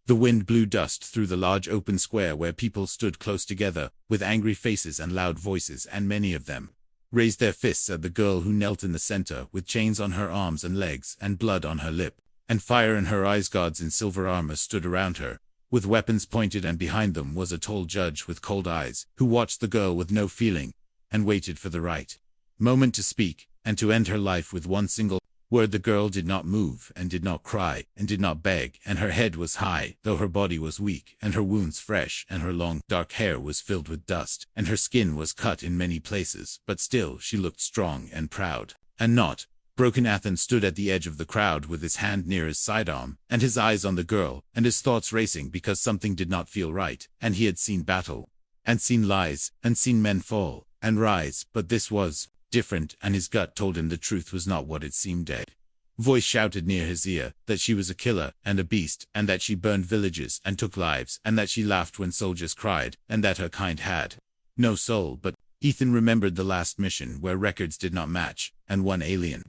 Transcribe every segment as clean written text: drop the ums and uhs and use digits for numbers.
The wind blew dust through the large open square where people stood close together, with angry faces and loud voices, and many of them raised their fists at the girl who knelt in the center, with chains on her arms and legs, and blood on her lip, and fire in her eyes. Guards in silver armor stood around her, with weapons pointed, and behind them was a tall judge with cold eyes, who watched the girl with no feeling, and waited for the right moment to speak, and to end her life with one single word. The girl did not move, and did not cry, and did not beg, and her head was high, though her body was weak, and her wounds fresh, and her long, dark hair was filled with dust, and her skin was cut in many places, but still she looked strong and proud, and not broken. Ethan stood at the edge of the crowd with his hand near his sidearm, and his eyes on the girl, and his thoughts racing because something did not feel right, and he had seen battle, and seen lies, and seen men fall and rise, but this was different, and his gut told him the truth was not what it seemed. Dead voice shouted near his ear that she was a killer and a beast, and that she burned villages and took lives, and that she laughed when soldiers cried, and that her kind had no soul. But Ethan remembered the last mission where records did not match, and one alien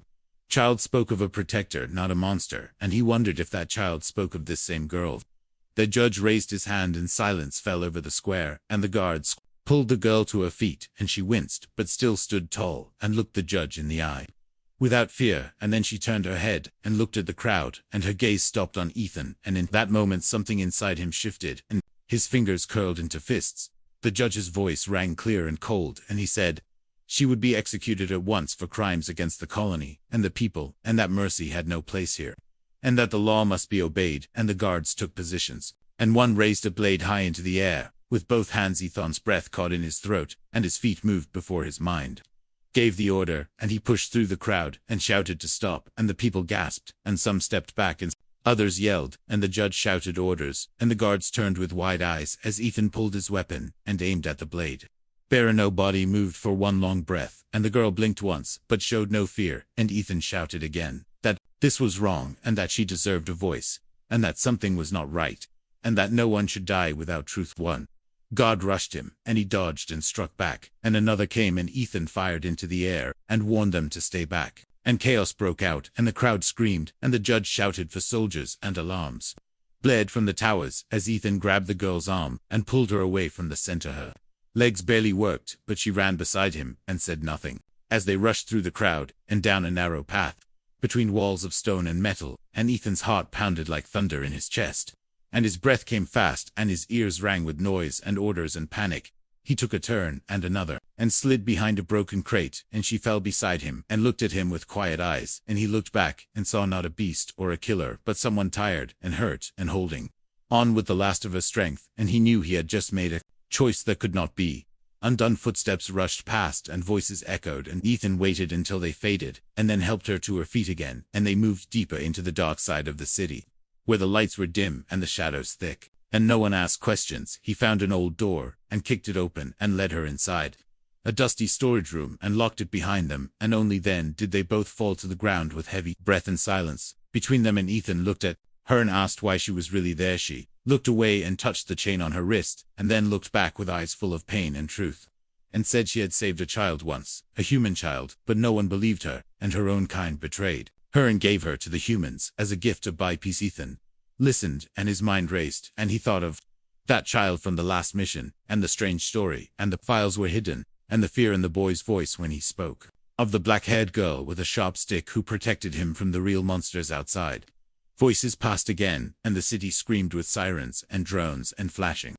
child spoke of a protector, not a monster, and he wondered if that child spoke of this same girl. The judge raised his hand, and silence fell over the square, and the guards pulled the girl to her feet, and she winced, but still stood tall, and looked the judge in the eye without fear, and then she turned her head, and looked at the crowd, and her gaze stopped on Ethan, and in that moment something inside him shifted, and his fingers curled into fists. The judge's voice rang clear and cold, and he said she would be executed at once for crimes against the colony and the people, and that mercy had no place here, and that the law must be obeyed. And the guards took positions, and one raised a blade high into the air. With both hands Ethan's breath caught in his throat, and his feet moved before his mind gave the order, and he pushed through the crowd, and shouted to stop, and the people gasped, and some stepped back, and others yelled, and the judge shouted orders, and the guards turned with wide eyes as Ethan pulled his weapon, and aimed at the blade. Bare no body moved for one long breath, and the girl blinked once, but showed no fear, and Ethan shouted again that this was wrong, and that she deserved a voice, and that something was not right, and that no one should die without truth. One guard rushed him, and he dodged and struck back, and another came, and Ethan fired into the air, and warned them to stay back. And chaos broke out, and the crowd screamed, and the judge shouted for soldiers, and alarms bled from the towers as Ethan grabbed the girl's arm, and pulled her away from the center. Her legs barely worked, but she ran beside him, and said nothing, as they rushed through the crowd, and down a narrow path, between walls of stone and metal, and Ethan's heart pounded like thunder in his chest, and his breath came fast, and his ears rang with noise and orders and panic. He took a turn, and another, and slid behind a broken crate, and she fell beside him, and looked at him with quiet eyes, and he looked back, and saw not a beast or a killer, but someone tired, and hurt, and holding on with the last of her strength, and he knew he had just made a choice that could not be undone. Footsteps rushed past, and voices echoed, and Ethan waited until they faded, and then helped her to her feet again, and they moved deeper into the dark side of the city, where the lights were dim and the shadows thick, and no one asked questions. He found an old door, and kicked it open, and led her inside a dusty storage room, and locked it behind them, and only then did they both fall to the ground with heavy breath and silence between them. And Ethan looked at her and asked why she was really there. She looked away and touched the chain on her wrist, and then looked back with eyes full of pain and truth, and said she had saved a child once, a human child, but no one believed her, and her own kind betrayed her and gave her to the humans as a gift to buy peace. Ethan listened, and his mind raced, and he thought of that child from the last mission, and the strange story, and the files were hidden, and the fear in the boy's voice when he spoke of the black-haired girl with a sharp stick who protected him from the real monsters outside. Voices passed again, and the city screamed with sirens and drones and flashing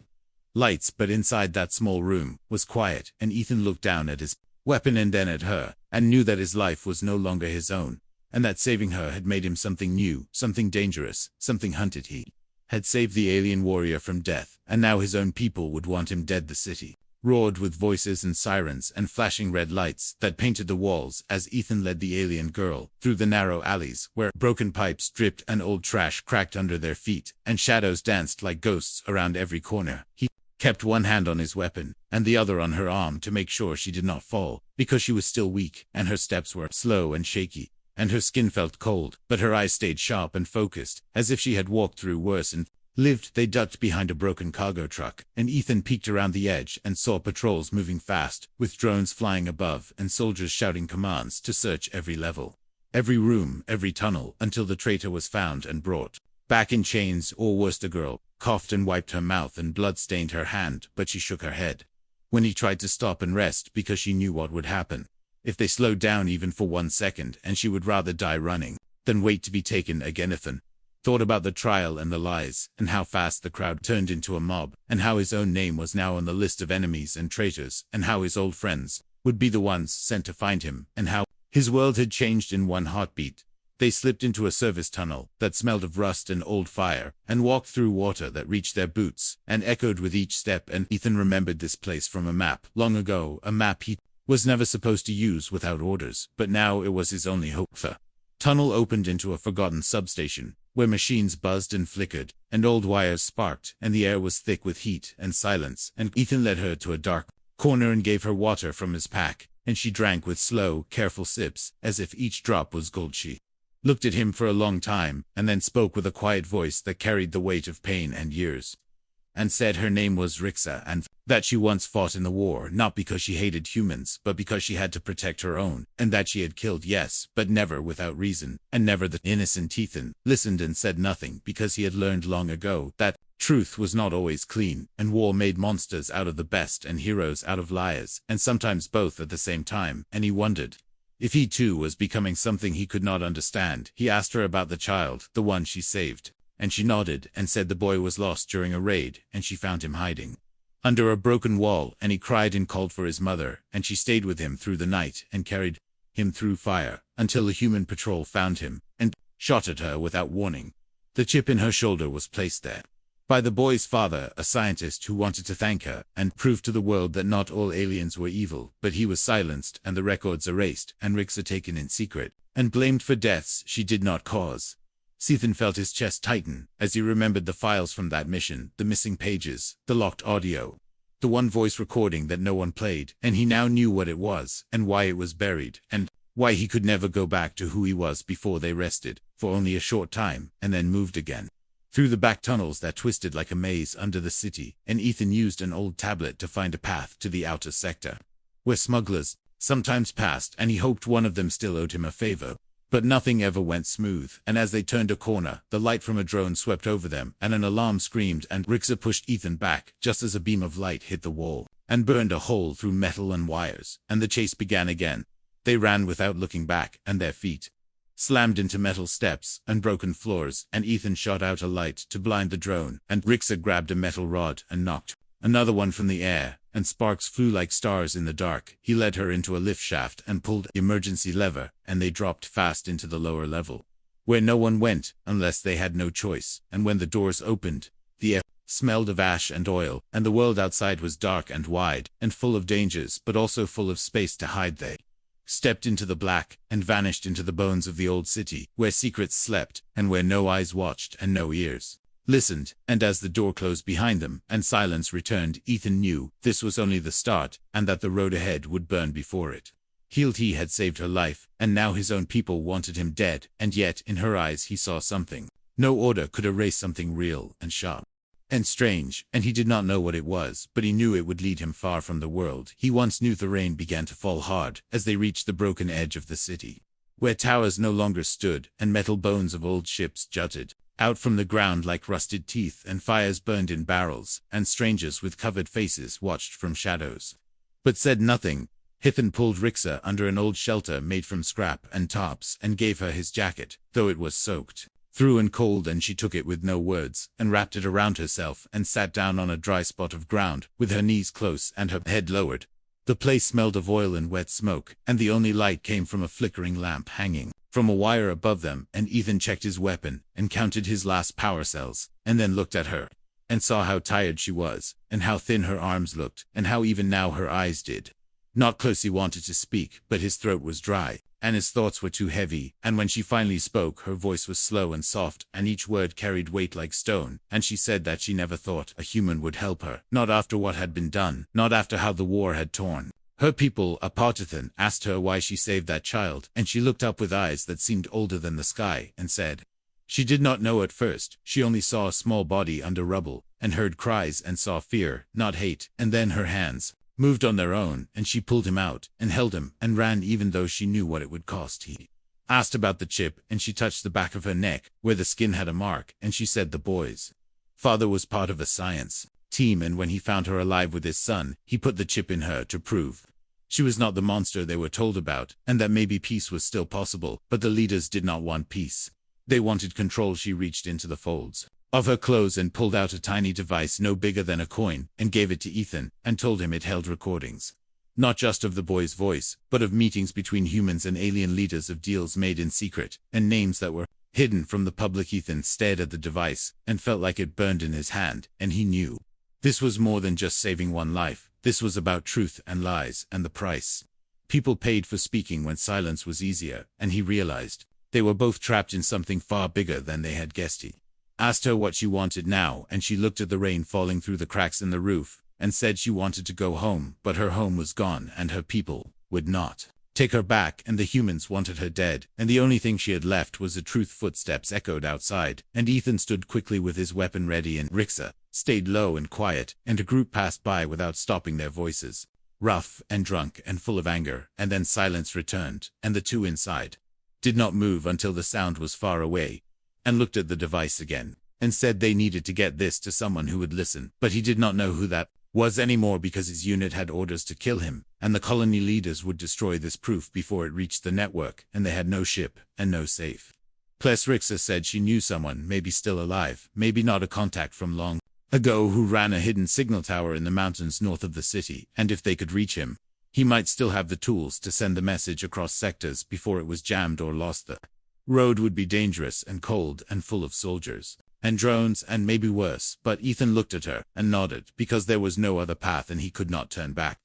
lights, but inside that small room was quiet, and Ethan looked down at his weapon and then at her, and knew that his life was no longer his own, and that saving her had made him something new, something dangerous, something hunted. He had saved the alien warrior from death, and now his own people would want him dead. The city roared with voices and sirens and flashing red lights that painted the walls as Ethan led the alien girl through the narrow alleys where broken pipes dripped and old trash cracked under their feet, and shadows danced like ghosts around every corner. He kept one hand on his weapon, and the other on her arm to make sure she did not fall, because she was still weak, and her steps were slow and shaky, and her skin felt cold, but her eyes stayed sharp and focused, as if she had walked through worse and lived. They ducked behind a broken cargo truck, and Ethan peeked around the edge and saw patrols moving fast, with drones flying above and soldiers shouting commands to search every level, every room, every tunnel, until the traitor was found and brought back in chains, or worse, the girl coughed and wiped her mouth, and blood stained her hand, but she shook her head. When he tried to stop and rest, because she knew what would happen if they slowed down even for 1 second, and she would rather die running than wait to be taken again. Ethan thought about the trial and the lies, and how fast the crowd turned into a mob, and how his own name was now on the list of enemies and traitors, and how his old friends would be the ones sent to find him, and how his world had changed in one heartbeat. They slipped into a service tunnel that smelled of rust and old fire, and walked through water that reached their boots, and echoed with each step. And Ethan remembered this place from a map long ago, a map he was never supposed to use without orders, but now it was his only hope. The tunnel opened into a forgotten substation, where machines buzzed and flickered, and old wires sparked, and the air was thick with heat and silence. And Ethan led her to a dark corner and gave her water from his pack, and she drank with slow, careful sips, as if each drop was gold. She looked at him for a long time, and then spoke with a quiet voice that carried the weight of pain and years, and said her name was Rixa, and that she once fought in the war, not because she hated humans, but because she had to protect her own, and that she had killed, yes, but never without reason, and never. The innocent Ethan listened and said nothing, because he had learned long ago that truth was not always clean, and war made monsters out of the best and heroes out of liars, and sometimes both at the same time. And he wondered if he too was becoming something he could not understand. He asked her about the child, the one she saved, and she nodded and said the boy was lost during a raid, and she found him hiding under a broken wall, and he cried and called for his mother, and she stayed with him through the night and carried him through fire until a human patrol found him and shot at her without warning. The chip in her shoulder was placed there by the boy's father, a scientist who wanted to thank her and prove to the world that not all aliens were evil, but he was silenced and the records erased, and Rixa taken in secret and blamed for deaths she did not cause. Ethan felt his chest tighten as he remembered the files from that mission, the missing pages, the locked audio, the one voice recording that no one played, and he now knew what it was, and why it was buried, and why he could never go back to who he was before they rested, for only a short time, and then moved again through the back tunnels that twisted like a maze under the city. And Ethan used an old tablet to find a path to the outer sector, where smugglers sometimes passed, and he hoped one of them still owed him a favor. But nothing ever went smooth, and as they turned a corner, the light from a drone swept over them, and an alarm screamed, and Rixa pushed Ethan back, just as a beam of light hit the wall, and burned a hole through metal and wires, and the chase began again. They ran without looking back, and their feet slammed into metal steps and broken floors, and Ethan shot out a light to blind the drone, and Rixa grabbed a metal rod and knocked another one from the air, and sparks flew like stars in the dark. He led her into a lift shaft and pulled the emergency lever, and they dropped fast into the lower level, where no one went unless they had no choice. And when the doors opened, the air smelled of ash and oil, and the world outside was dark and wide, and full of dangers, but also full of space to hide. They stepped into the black, and vanished into the bones of the old city, where secrets slept, and where no eyes watched and no ears listened. And as the door closed behind them, and silence returned, Ethan knew this was only the start, and that the road ahead would burn before it. He had saved her life, and now his own people wanted him dead, and yet in her eyes he saw something. No order could erase something real and sharp and strange, and he did not know what it was, but he knew it would lead him far from the world he once knew. The rain began to fall hard as they reached the broken edge of the city, where towers no longer stood, and metal bones of old ships jutted out from the ground like rusted teeth, and fires burned in barrels, and strangers with covered faces watched from shadows, but said nothing. Ethan pulled Rixa under an old shelter made from scrap and tops, and gave her his jacket, though it was soaked through and cold, and she took it with no words, and wrapped it around herself, and sat down on a dry spot of ground, with her knees close and her head lowered. The place smelled of oil and wet smoke, and the only light came from a flickering lamp hanging from a wire above them. And Ethan checked his weapon, and counted his last power cells, and then looked at her, and saw how tired she was, and how thin her arms looked, and how even now her eyes did not close. He wanted to speak, but his throat was dry, and his thoughts were too heavy, and when she finally spoke, her voice was slow and soft, and each word carried weight like stone, and she said that she never thought a human would help her, not after what had been done, not after how the war had torn her people apart. Ethan asked her why she saved that child, and she looked up with eyes that seemed older than the sky, and said she did not know at first. She only saw a small body under rubble, and heard cries, and saw fear, not hate. And then her hands moved on their own, and she pulled him out, and held him, and ran, even though she knew what it would cost. He asked about the chip, and she touched the back of her neck, where the skin had a mark, and she said the boy's Father was part of a science team, and when he found her alive with his son, he put the chip in her to prove she was not the monster they were told about, and that maybe peace was still possible. But the leaders did not want peace. They wanted control. She reached into the folds of her clothes and pulled out a tiny device no bigger than a coin, and gave it to Ethan, and told him it held recordings. Not just of the boy's voice, but of meetings between humans and alien leaders, of deals made in secret, and names that were hidden from the public. Ethan stared at the device, and felt like it burned in his hand, and he knew this was more than just saving one life. This was about truth and lies, and the price people paid for speaking when silence was easier, and he realized they were both trapped in something far bigger than they had guessed. He asked her what she wanted now, and she looked at the rain falling through the cracks in the roof, and said she wanted to go home, but her home was gone, and her people would not take her back, and the humans wanted her dead, and the only thing she had left was the truth. Footsteps echoed outside, and Ethan stood quickly with his weapon ready, and Rixa stayed low and quiet, and a group passed by without stopping, their voices rough and drunk and full of anger, and then silence returned, and the two inside did not move until the sound was far away, and looked at the device again, and said they needed to get this to someone who would listen, but he did not know who that was anymore, because his unit had orders to kill him, and the colony leaders would destroy this proof before it reached the network, and they had no ship and no safe place. Rixa said she knew someone, maybe still alive, maybe not, a contact from long ago who ran a hidden signal tower in the mountains north of the city, and if they could reach him, he might still have the tools to send the message across sectors before it was jammed or lost. The road would be dangerous and cold and full of soldiers and drones, and maybe worse, but Ethan looked at her and nodded, because there was no other path and he could not turn back.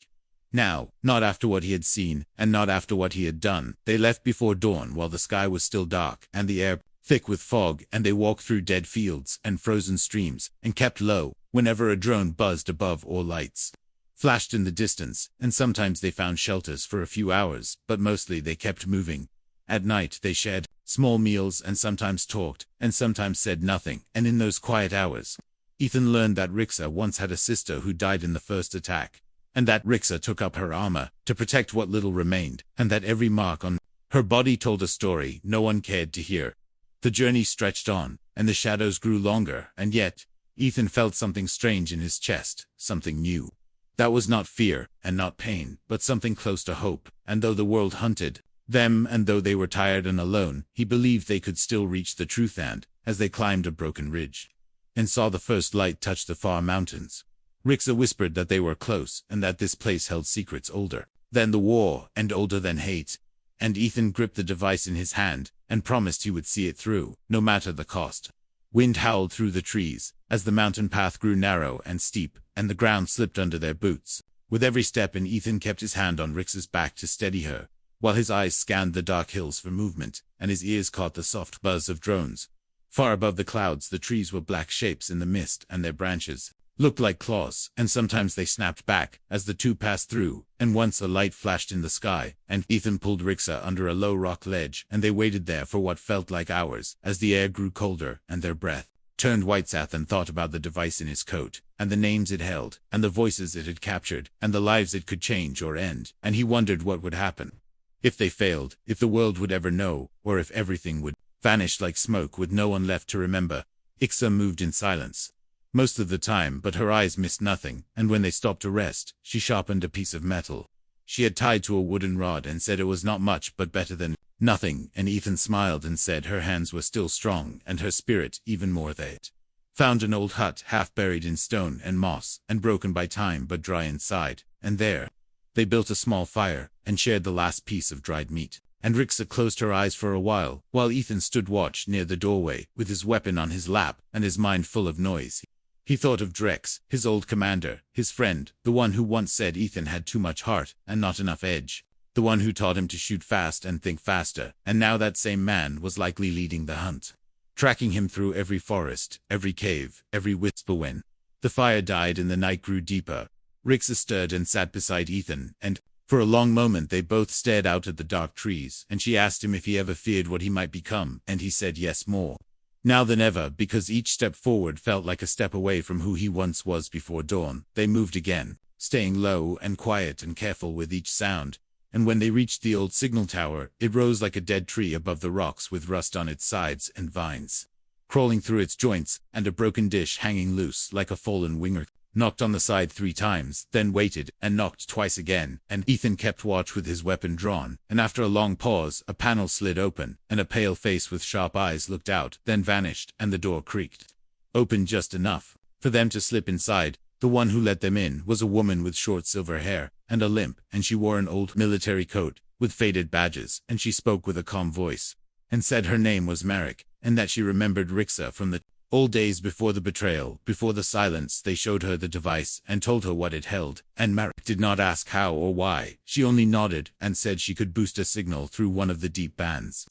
Now, not after what he had seen, and not after what he had done. They left before dawn while the sky was still dark, and the air thick with fog, and they walked through dead fields and frozen streams, and kept low whenever a drone buzzed above or lights flashed in the distance, and sometimes they found shelters for a few hours, but mostly they kept moving. At night they shared small meals, and sometimes talked, and sometimes said nothing, and in those quiet hours, Ethan learned that Rixa once had a sister who died in the first attack, and that Rixa took up her armor to protect what little remained, and that every mark on her body told a story no one cared to hear. The journey stretched on, and the shadows grew longer, and yet Ethan felt something strange in his chest, something new. That was not fear, and not pain, but something close to hope, and though the world hunted them, and though they were tired and alone, he believed they could still reach the truth. And as they climbed a broken ridge and saw the first light touch the far mountains, Rixa whispered that they were close, and that this place held secrets older than the war and older than hate. And Ethan gripped the device in his hand and promised he would see it through, no matter the cost. Wind howled through the trees as the mountain path grew narrow and steep, and the ground slipped under their boots with every step, and Ethan kept his hand on Rixa's back to steady her, while his eyes scanned the dark hills for movement, and his ears caught the soft buzz of drones. Far above the clouds the trees were black shapes in the mist, and their branches looked like claws, and sometimes they snapped back as the two passed through, and once a light flashed in the sky, and Ethan pulled Rixa under a low rock ledge, and they waited there for what felt like hours, as the air grew colder, and their breath turned white. Ethan thought about the device in his coat, and the names it held, and the voices it had captured, and the lives it could change or end, and he wondered what would happen if they failed, if the world would ever know, or if everything would vanish like smoke with no one left to remember. Rixa moved in silence most of the time, but her eyes missed nothing, and when they stopped to rest, she sharpened a piece of metal she had tied to a wooden rod and said it was not much but better than nothing, and Ethan smiled and said her hands were still strong, and her spirit even more. They had found an old hut half buried in stone and moss, and broken by time but dry inside, and there they built a small fire, and shared the last piece of dried meat. And Rixa closed her eyes for a while Ethan stood watch near the doorway, with his weapon on his lap, and his mind full of noise. He thought of Drex, his old commander, his friend, the one who once said Ethan had too much heart and not enough edge, the one who taught him to shoot fast and think faster, and now that same man was likely leading the hunt, tracking him through every forest, every cave, every whisper. When the fire died and the night grew deeper, Rixa stirred and sat beside Ethan, and for a long moment they both stared out at the dark trees, and she asked him if he ever feared what he might become, and he said yes, more now than ever, because each step forward felt like a step away from who he once was. Before dawn, they moved again, staying low and quiet and careful with each sound, and when they reached the old signal tower, it rose like a dead tree above the rocks with rust on its sides and vines crawling through its joints, and a broken dish hanging loose like a fallen winger. Knocked on the side 3 times, then waited, and knocked twice again, and Ethan kept watch with his weapon drawn, and after a long pause, a panel slid open, and a pale face with sharp eyes looked out, then vanished, and the door creaked. Opened just enough for them to slip inside. The one who let them in was a woman with short silver hair, and a limp, and she wore an old military coat, with faded badges, and she spoke with a calm voice, and said her name was Marek, and that she remembered Rixa from the old days before the betrayal. Before the silence, they showed her the device and told her what it held, and Marek did not ask how or why. She only nodded and said she could boost a signal through one of the deep bands.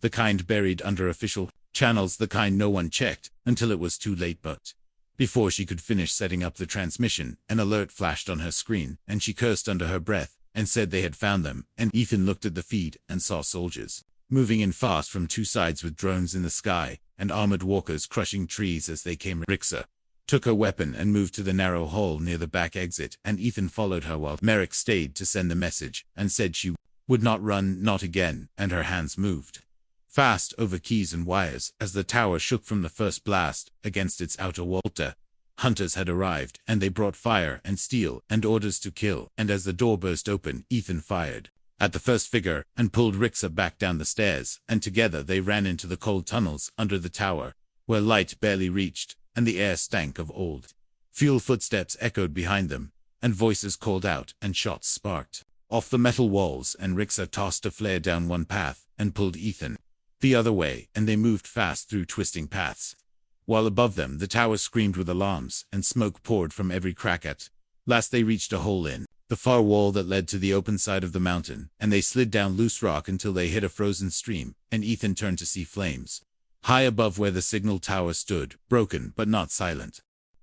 The kind buried under official channels, the kind no one checked until it was too late. But before she could finish setting up the transmission, an alert flashed on her screen, and she cursed under her breath and said they had found them. And Ethan looked at the feed and saw soldiers moving in fast from 2 sides with drones in the sky, and armored walkers crushing trees as they came. Rixa took her weapon and moved to the narrow hall near the back exit, and Ethan followed her while Marek stayed to send the message, and said she would not run, not again, and her hands moved fast over keys and wires as the tower shook from the first blast against its outer wall. Hunters had arrived, and they brought fire and steel and orders to kill, and as the door burst open, Ethan fired at the first figure, and pulled Rixa back down the stairs, and together they ran into the cold tunnels under the tower, where light barely reached, and the air stank of old fuel. Footsteps echoed behind them, and voices called out, and shots sparked off the metal walls, and Rixa tossed a flare down one path, and pulled Ethan the other way, and they moved fast through twisting paths, while above them the tower screamed with alarms, and smoke poured from every crack. At last they reached a hole in the far wall that led to the open side of the mountain, and they slid down loose rock until they hit a frozen stream, and Ethan turned to see flames high above where the signal tower stood, broken but not silent.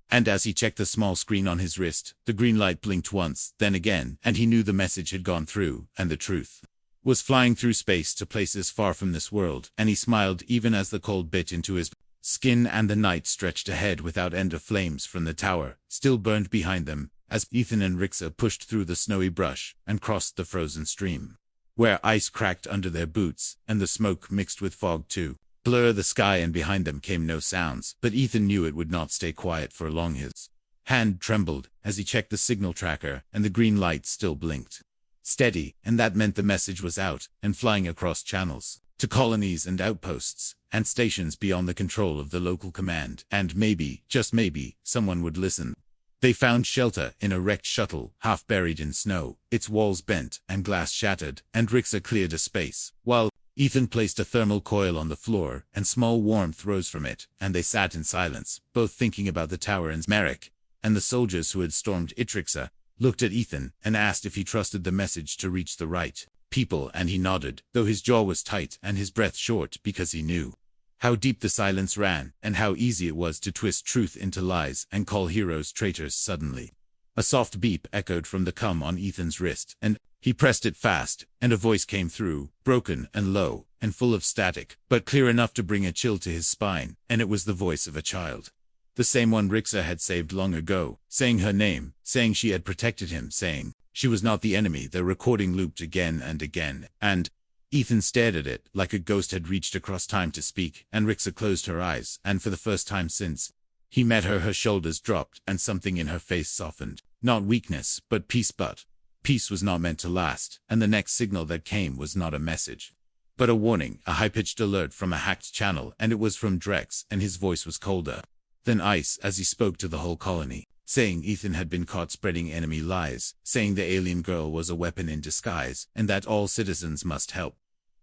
And as he checked the small screen on his wrist, the green light blinked once, then again, and he knew the message had gone through, and the truth was flying through space to places far from this world, and he smiled even as the cold bit into his skin, and the night stretched ahead without end. Of flames from the tower still burned behind them, as Ethan and Rixa pushed through the snowy brush and crossed the frozen stream, where ice cracked under their boots, and the smoke mixed with fog to blur the sky, and behind them came no sounds, but Ethan knew it would not stay quiet for long. His hand trembled as he checked the signal tracker, and the green light still blinked steady, and that meant the message was out and flying across channels to colonies and outposts and stations beyond the control of the local command, and maybe, just maybe, someone would listen. They found shelter in a wrecked shuttle, half buried in snow, its walls bent and glass shattered, and Rixa cleared a space, while Ethan placed a thermal coil on the floor, and small warmth rose from it, and they sat in silence, both thinking about the tower and Marek, and the soldiers who had stormed it. Rixa looked at Ethan and asked if he trusted the message to reach the right people, and he nodded, though his jaw was tight and his breath short, because he knew how deep the silence ran, and how easy it was to twist truth into lies and call heroes traitors. Suddenly, a soft beep echoed from the cum on Ethan's wrist, and he pressed it fast, and a voice came through, broken and low, and full of static, but clear enough to bring a chill to his spine, and it was the voice of a child. The same one Rixa had saved long ago, saying her name, saying she had protected him, saying she was not the enemy. The recording looped again and again, and Ethan stared at it like a ghost had reached across time to speak, and Rixa closed her eyes, and for the first time since he met her, her shoulders dropped, and something in her face softened. Not weakness, but peace. But peace was not meant to last, and the next signal that came was not a message, but a warning, a high-pitched alert from a hacked channel, and it was from Drex, and his voice was colder than ice as he spoke to the whole colony, saying Ethan had been caught spreading enemy lies, saying the alien girl was a weapon in disguise, and that all citizens must help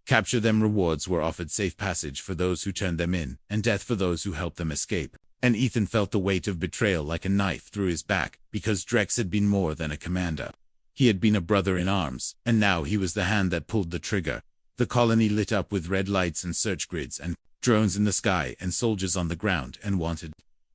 capture them. Rewards were offered, safe passage for those who turned them in, and death for those who helped them escape. And Ethan felt the weight of betrayal like a knife through his back, because Drex had been more than a commander. He had been a brother in arms, and now he was the hand that pulled the trigger. The colony lit up with red lights and search grids and drones in the sky and soldiers on the ground and wanted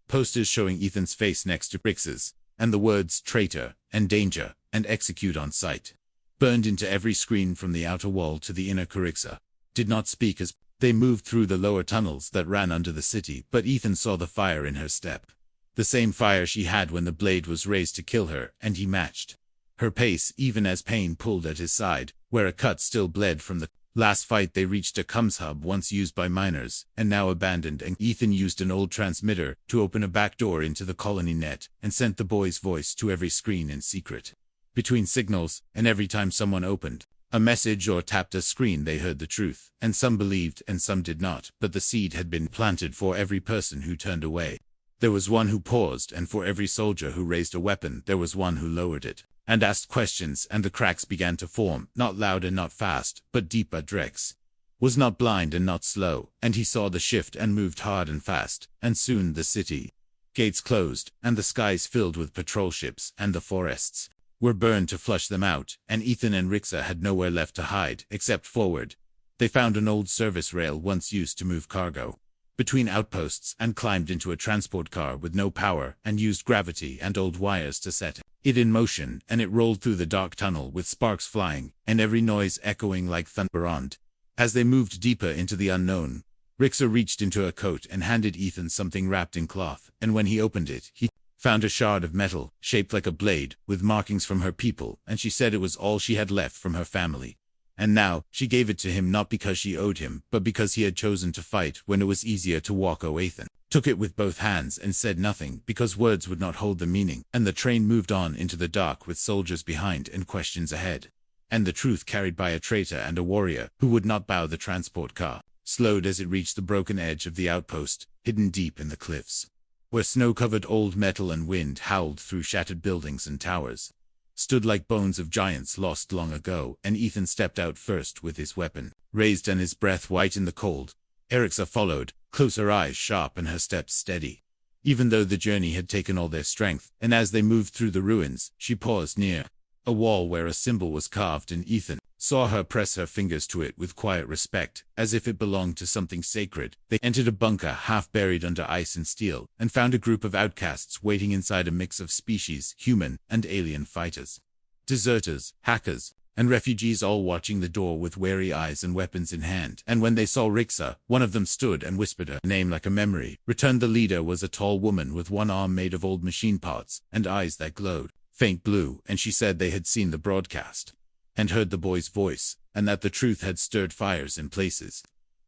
posters showing Ethan's face next to Rix's, and the words traitor and danger and execute on sight burned into every screen from the outer wall to the inner. Rixa did not speak as they moved through the lower tunnels that ran under the city, but Ethan saw the fire in her step, the same fire she had when the blade was raised to kill her, and he matched her pace even as pain pulled at his side, where a cut still bled from the Last fight they reached a comms hub once used by miners, and now abandoned, and Ethan used an old transmitter to open a back door into the colony net, and sent the boy's voice to every screen in secret. Between signals, and every time someone opened a message or tapped a screen, they heard the truth, and some believed and some did not, but the seed had been planted for every person who turned away. There was one who paused, and for every soldier who raised a weapon there was one who lowered it, and asked questions, and the cracks began to form, not loud and not fast, but deep. But Drex was not blind and not slow, and he saw the shift and moved hard and fast, and soon the city gates closed, and the skies filled with patrol ships, and the forests were burned to flush them out, and Ethan and Rixa had nowhere left to hide, except forward. They found an old service rail once used to move cargo between outposts, and climbed into a transport car with no power, and used gravity and old wires to set it in motion, and it rolled through the dark tunnel with sparks flying, and every noise echoing like thunder. As they moved deeper into the unknown, Rixa reached into a coat and handed Ethan something wrapped in cloth, and when he opened it, he found a shard of metal, shaped like a blade, with markings from her people, and she said it was all she had left from her family. And now, she gave it to him not because she owed him, but because he had chosen to fight when it was easier to walk. Ethan took it with both hands and said nothing, because words would not hold the meaning, and the train moved on into the dark with soldiers behind and questions ahead. And the truth carried by a traitor and a warrior, who would not bow. The transport car slowed as it reached the broken edge of the outpost, hidden deep in the cliffs, where snow-covered old metal and wind howled through shattered buildings and towers, stood like bones of giants lost long ago, and Ethan stepped out first with his weapon raised and his breath white in the cold. Erixa followed, close, her eyes sharp and her steps steady, even though the journey had taken all their strength, and as they moved through the ruins, she paused near a wall where a symbol was carved, and Ethan saw her press her fingers to it with quiet respect, as if it belonged to something sacred. They entered a bunker half buried under ice and steel, and found a group of outcasts waiting inside, a mix of species, human and alien fighters, deserters, hackers, and refugees, all watching the door with wary eyes and weapons in hand. And when they saw Rixa, one of them stood and whispered her name like a memory. Returned. The leader was a tall woman with one arm made of old machine parts, and eyes that glowed faint blue, and she said they had seen the broadcast and heard the boy's voice, and that the truth had stirred fires in places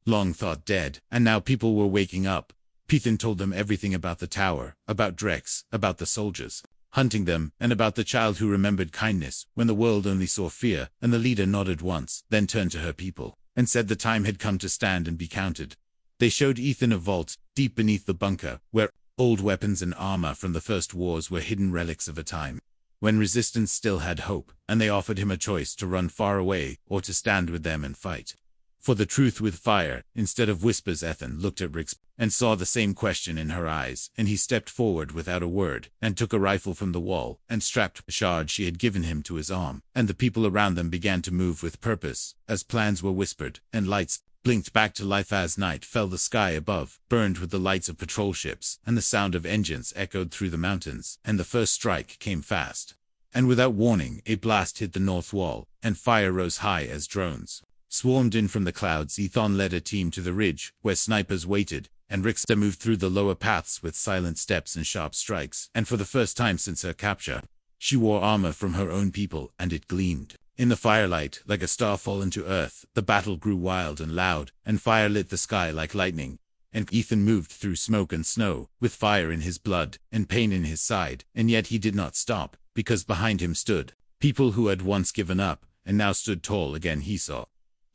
long thought dead, and now people were waking up. Ethan told them everything about the tower, about Drex, about the soldiers hunting them, and about the child who remembered kindness when the world only saw fear. And the leader nodded once, then turned to her people, and said the time had come to stand and be counted. They showed Ethan a vault, deep beneath the bunker, where old weapons and armor from the first wars were hidden, relics of a time when resistance still had hope, and they offered him a choice to run far away, or to stand with them and fight for the truth with fire, instead of whispers. Ethan looked at Rix, and saw the same question in her eyes, and he stepped forward without a word, and took a rifle from the wall, and strapped a shard she had given him to his arm, and the people around them began to move with purpose, as plans were whispered, and lights blinked back to life as night fell. The sky above burned with the lights of patrol ships, and the sound of engines echoed through the mountains, and the first strike came fast. And without warning, a blast hit the north wall, and fire rose high as drones swarmed in from the clouds. Ethan led a team to the ridge, where snipers waited, and Rixa moved through the lower paths with silent steps and sharp strikes, and for the first time since her capture, she wore armor from her own people, and it gleamed in the firelight like a star fallen to earth. The battle grew wild and loud, and fire lit the sky like lightning, and Ethan moved through smoke and snow, with fire in his blood, and pain in his side, and yet he did not stop, because behind him stood people who had once given up, and now stood tall again. He saw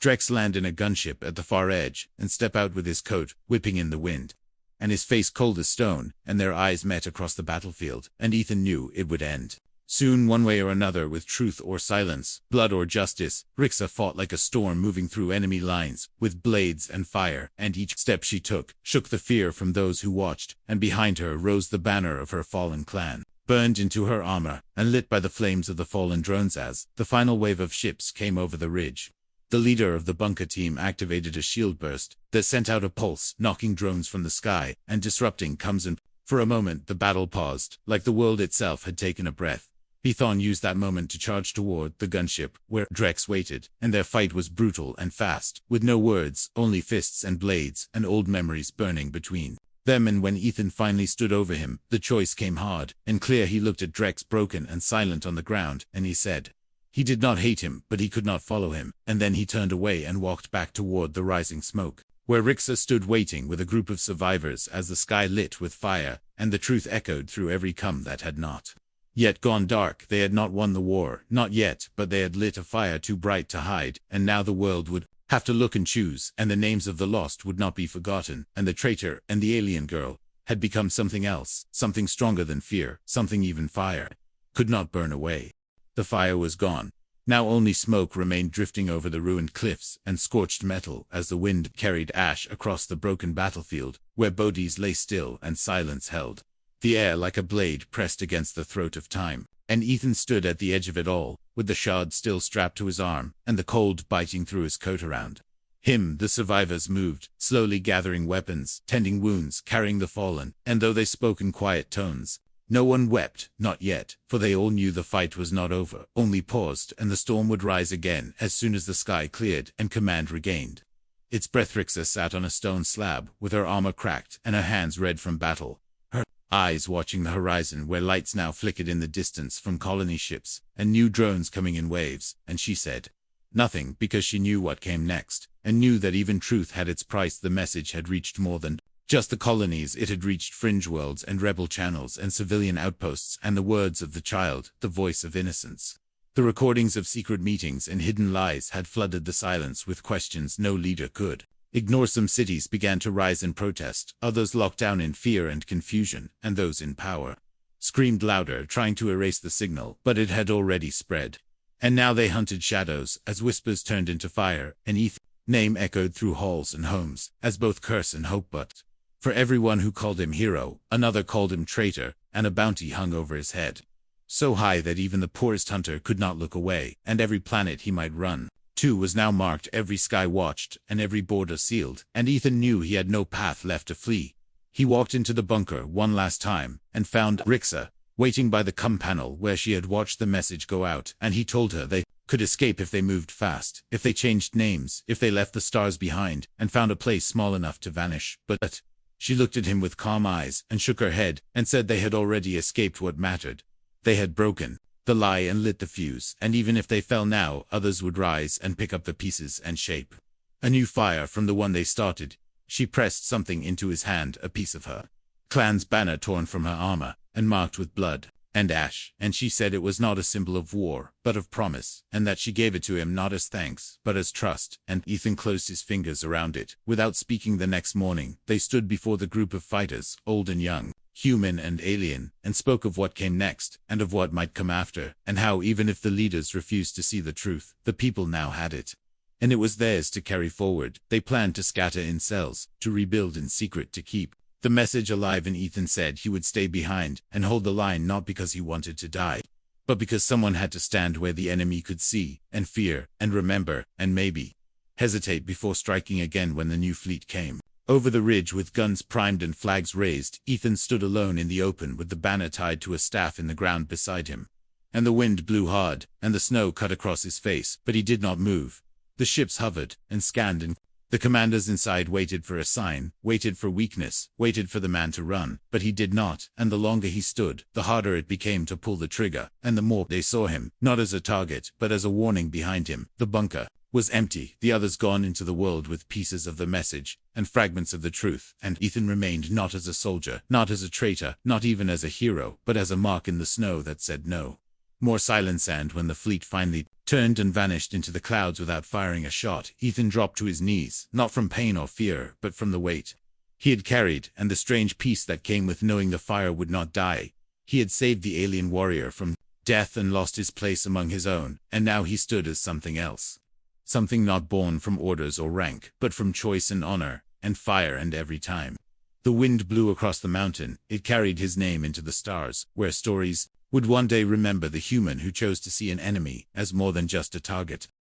Drex land in a gunship at the far edge, and step out with his coat whipping in the wind, and his face cold as stone, and their eyes met across the battlefield, and Ethan knew it would end soon, one way or another, with truth or silence, blood or justice. Rixa fought like a storm moving through enemy lines, with blades and fire, and each step she took shook the fear from those who watched, and behind her rose the banner of her fallen clan, burned into her armor, and lit by the flames of the fallen drones. As the final wave of ships came over the ridge, the leader of the bunker team activated a shield burst that sent out a pulse, knocking drones from the sky, and disrupting comms. And for a moment the battle paused, like the world itself had taken a breath. Ethan used that moment to charge toward the gunship, where Drex waited, and their fight was brutal and fast, with no words, only fists and blades, and old memories burning between them. And when Ethan finally stood over him, the choice came hard and clear. He looked at Drex, broken and silent on the ground, and he said, He did not hate him, but he could not follow him, and then he turned away and walked back toward the rising smoke, where Rixa stood waiting with a group of survivors as the sky lit with fire, and the truth echoed through every come that had not yet gone dark. They had not won the war, not yet, but they had lit a fire too bright to hide, and now the world would have to look and choose, and the names of the lost would not be forgotten, and the traitor and the alien girl had become something else, something stronger than fear, something even fire could not burn away. The fire was gone. Now only smoke remained drifting over the ruined cliffs and scorched metal as the wind carried ash across the broken battlefield, where bodies lay still and silence held the air like a blade pressed against the throat of time. And Ethan stood at the edge of it all, with the shard still strapped to his arm, and the cold biting through his coat around him. The survivors moved, slowly gathering weapons, tending wounds, carrying the fallen, and though they spoke in quiet tones, no one wept, not yet, for they all knew the fight was not over, only paused, and the storm would rise again as soon as the sky cleared and command regained its breath. Rixa sat on a stone slab, with her armor cracked and her hands red from battle, her eyes watching the horizon where lights now flickered in the distance from colony ships and new drones coming in waves, and she said nothing because she knew what came next, and knew that even truth had its price. The message had reached more than just the colonies. It had reached fringe worlds and rebel channels and civilian outposts, and the words of the child, the voice of innocence, the recordings of secret meetings and hidden lies had flooded the silence with questions no leader could ignore. Some cities began to rise in protest, others locked down in fear and confusion, and those in power screamed louder, trying to erase the signal, but it had already spread. And now they hunted shadows as whispers turned into fire, and Ethan's name echoed through halls and homes as both curse and hope. But for everyone who called him hero, another called him traitor, and a bounty hung over his head, so high that even the poorest hunter could not look away, and every planet he might run to was now marked, every sky watched, and every border sealed, and Ethan knew he had no path left to flee. He walked into the bunker one last time, and found Rixa waiting by the comm panel where she had watched the message go out, and he told her they could escape if they moved fast, if they changed names, if they left the stars behind, and found a place small enough to vanish. But she looked at him with calm eyes, and shook her head, and said they had already escaped what mattered. They had broken the lie and lit the fuse, and even if they fell now, others would rise and pick up the pieces and shape a new fire from the one they started. She pressed something into his hand, a piece of her clan's banner torn from her armor, and marked with blood and ash, and she said it was not a symbol of war, but of promise, and that she gave it to him not as thanks, but as trust, and Ethan closed his fingers around it. Without speaking, the next morning, they stood before the group of fighters, old and young, human and alien, and spoke of what came next, and of what might come after, and how even if the leaders refused to see the truth, the people now had it, and it was theirs to carry forward. They planned to scatter in cells, to rebuild in secret, to keep the message alive, and Ethan said he would stay behind and hold the line, not because he wanted to die, but because someone had to stand where the enemy could see, and fear, and remember, and maybe hesitate before striking again. When the new fleet came over the ridge with guns primed and flags raised, Ethan stood alone in the open with the banner tied to a staff in the ground beside him. And the wind blew hard, and the snow cut across his face, but he did not move. The ships hovered and scanned, and the commanders inside waited for a sign, waited for weakness, waited for the man to run, but he did not, and the longer he stood, the harder it became to pull the trigger, and the more they saw him, not as a target, but as a warning behind him. The bunker was empty, the others gone into the world with pieces of the message and fragments of the truth, and Ethan remained, not as a soldier, not as a traitor, not even as a hero, but as a mark in the snow that said no more silence. And when the fleet finally turned and vanished into the clouds without firing a shot, Ethan dropped to his knees, not from pain or fear, but from the weight he had carried, and the strange peace that came with knowing the fire would not die. He had saved the alien warrior from death and lost his place among his own, and now he stood as something else. Something not born from orders or rank, but from choice and honor, and fire. And every time the wind blew across the mountain, it carried his name into the stars, where stories would one day remember the human who chose to see an enemy as more than just a target.